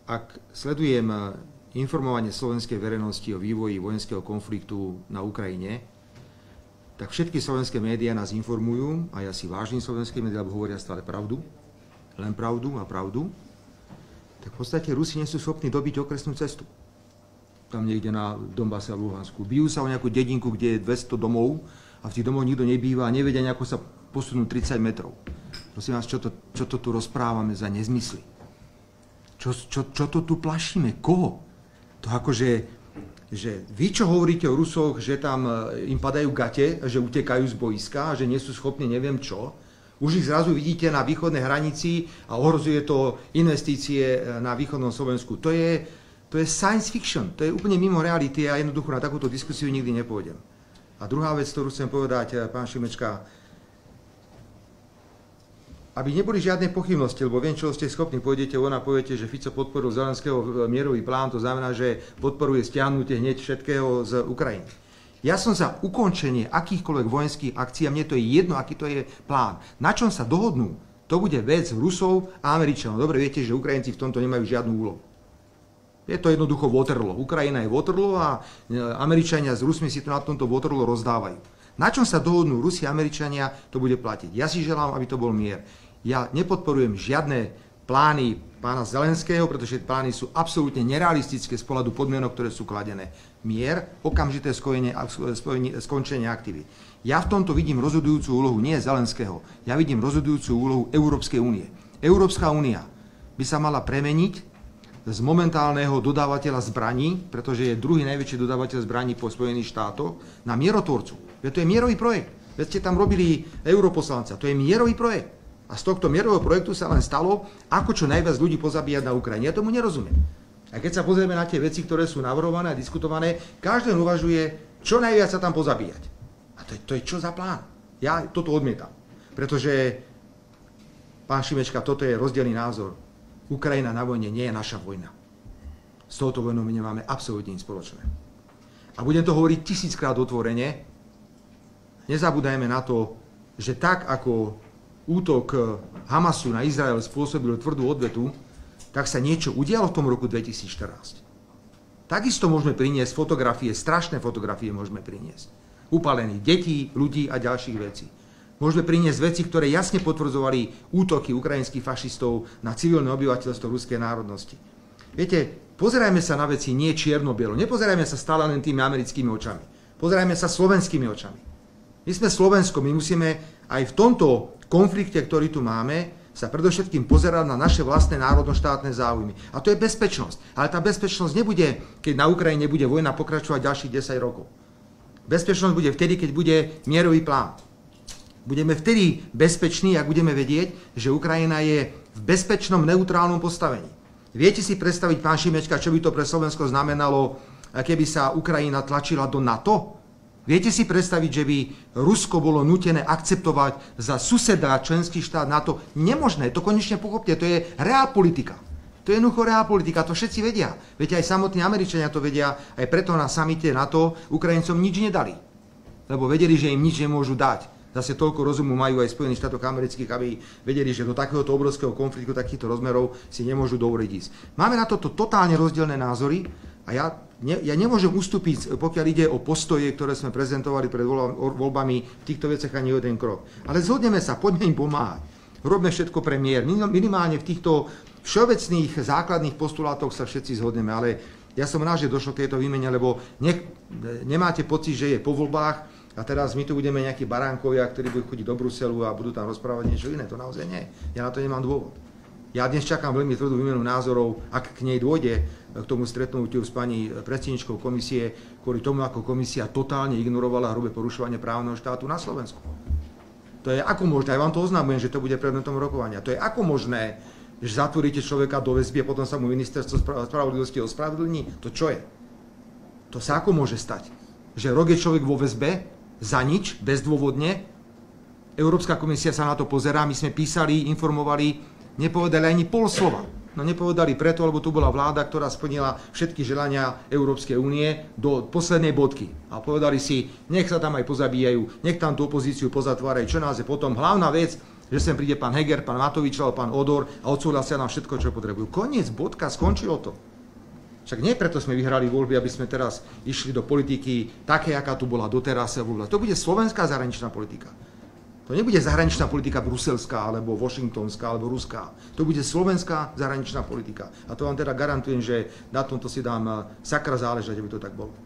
ak sledujem informovanie slovenskej verejnosti o vývoji vojenského konfliktu na Ukrajine, tak všetky slovenské médiá nás informujú, a ja si vážim slovenské médiá, lebo hovoria stále pravdu, len pravdu a pravdu, tak v podstate Rusi nie sú schopní dobiť okresnú cestu. Tam niekde na Donbase a Luhansku. Bijú sa o nejakú dedinku, kde je 200 domov a v tých domoch nikto nebýva a nevedia nejako sa posunúť 30 metrov. Prosím vás, čo to tu rozprávame za nezmysly? Čo to tu plašíme? Koho? To akože, že vy, čo hovoríte o Rusoch, že tam im padajú gate, že utekajú z boiska, že nie sú schopní neviem čo, už ich zrazu vidíte na východnej hranici a ohrozuje to investície na východnom Slovensku. To je science fiction, to je úplne mimo reality a jednoducho na takúto diskusiu nikdy nepôjdem. A druhá vec, ktorú chcem povedať, pán Šimečka, aby neboli žiadne pochybnosti, lebo viem, čo ste schopní, pôjdete von a poviete, že Fico podporil Zelenského mierový plán, to znamená, že podporuje stiahnutie hneď všetkého z Ukrajiny. Ja som za ukončenie akýchkoľvek vojenských akcií a mne to je jedno, aký to je plán. Na čom sa dohodnú, to bude vec Rusov a Američanov. Dobre viete, že Ukrajinci v tomto nemajú žiadnu úlohu. Je to jednoducho Waterloo. Ukrajina je Waterloo a Američania s Rusmi si to na tomto Waterloo rozdávajú. Na čom sa dohodnú Rusi a Američania, to bude platiť. Ja si želám, aby to bol mier. Ja nepodporujem žiadne plány pána Zelenského, pretože plány sú absolútne nerealistické z pohľadu podmienok, ktoré sú kladené. Mier, okamžité skončenie aktivít. Ja v tomto vidím rozhodujúcu úlohu nie Zelenského, ja vidím rozhodujúcu úlohu Európskej únie. Európska únia by sa mala premeniť z momentálneho dodávateľa zbraní, pretože je druhý najväčší dodávateľ zbraní po Spojených štátoch, na mierotvorcu. Veď to je mierový projekt. Veď ste tam robili europoslanca. To je mierový projekt. A z tohto mierového projektu sa len stalo, ako čo najviac ľudí pozabíjať na Ukrajine. Ja tomu nerozumiem. A keď sa pozrieme na tie veci, ktoré sú navrhované a diskutované, každý uvažuje, čo najviac sa tam pozabíjať. A to je čo za plán? Ja toto odmietam. Pretože, pán Šimečka, toto je rozdielny názor. Ukrajina na vojne nie je naša vojna. S touto vojnou my nemáme absolútne nič spoločné. A budem to hovoriť 1000-krát otvorene. Nezabúdajme na to, že tak ako útok Hamasu na Izrael spôsobil tvrdú odvetu, tak sa niečo udialo v tom roku 2014. Takisto môžeme priniesť fotografie, strašné fotografie môžeme priniesť. Upálených detí, ľudí a ďalších vecí. Môžeme priniesť veci, ktoré jasne potvrdzovali útoky ukrajinských fašistov na civilné obyvateľstvo ruskej národnosti. Viete, pozerajme sa na veci nie čierno-bielo, nepozerajme sa stále len tými americkými očami. Pozerajme sa slovenskými očami. My sme Slovensko, my musíme aj v tomto konflikte, ktorý tu máme, sa predovšetkým pozerať na naše vlastné národno-štátne záujmy. A to je bezpečnosť. Ale tá bezpečnosť nebude, keď na Ukrajine bude vojna pokračovať ďalších 10 rokov. Bezpečnosť bude vtedy, keď bude mierový plán. Budeme vtedy bezpeční, ak budeme vedieť, že Ukrajina je v bezpečnom, neutrálnom postavení. Viete si predstaviť, pán Šimečka, čo by to pre Slovensko znamenalo, keby sa Ukrajina tlačila do NATO? Viete si predstaviť, že by Rusko bolo nútené akceptovať za suseda členský štát NATO? Nemožné, to konečne pochopte, to je reálpolitika. To je jednoducho reálpolitika, to všetci vedia. Viete, aj samotní Američania to vedia, aj preto na samite NATO Ukrajincom nič nedali. Lebo vedeli, že im nič nemôžu dať. Zase toľko rozumu majú aj Spojených štátoch amerických, aby vedeli, že do takéhoto obrovského konfliktu, takýchto rozmerov si nemôžu dovoliť ísť. Máme na toto totálne rozdielne názory a ja nemôžem ustúpiť, pokiaľ ide o postoje, ktoré sme prezentovali pred voľbami v týchto veciach ani jeden krok. Ale zhodneme sa, poďme im pomáhať. Robme všetko pre mier. Minimálne v týchto všeobecných základných postulátoch sa všetci zhodneme, ale ja som rád, že došlo k tejto výmene, lebo nemáte pocit, že je po voľbách a teraz my tu budeme nejakí baránkovia, ktorí budú chodiť do Bruselu a budú tam rozprávať niečo iné. To naozaj nie. Ja na to nemám dôvod. Ja dnes čakám veľmi tvrdú výmenu názorov, ak k nej dôjde, k tomu stretnutiu s pani predsedničkou komisie, kvôli tomu, ako komisia totálne ignorovala hrubé porušovanie právneho štátu na Slovensku. To je ako možné, ja vám to oznamujem, že to bude predmetom rokovania. To je ako možné, že zatvoríte človeka do väzby a potom sa mu ministerstvo spravodlivosti ospravedlní? To čo je? To sa ako môže stať? Že rok je človek vo väzbe za nič, bezdôvodne? Európska komisia sa na to pozerá, my sme písali, informovali, nepovedali ani pol slova. No nepovedali preto, lebo tu bola vláda, ktorá splnila všetky želania Európskej únie do poslednej bodky. A povedali si, nech sa tam aj pozabíjajú, nech tam tú opozíciu pozatvárajú, čo nás je potom. Hlavná vec, že sem príde pán Heger, pán Matovič alebo pán Odor a odsúhlasia nám všetko, čo potrebujú. Koniec, bodka, skončilo to. Však nie preto sme vyhrali voľby, aby sme teraz išli do politiky také, aká tu bola doteraz. To bude slovenská zahraničná politika. To nebude zahraničná politika bruselská, alebo washingtonská, alebo ruská. To bude slovenská zahraničná politika. A to vám teda garantujem, že na tomto si dám sakra záležať, aby to tak bolo.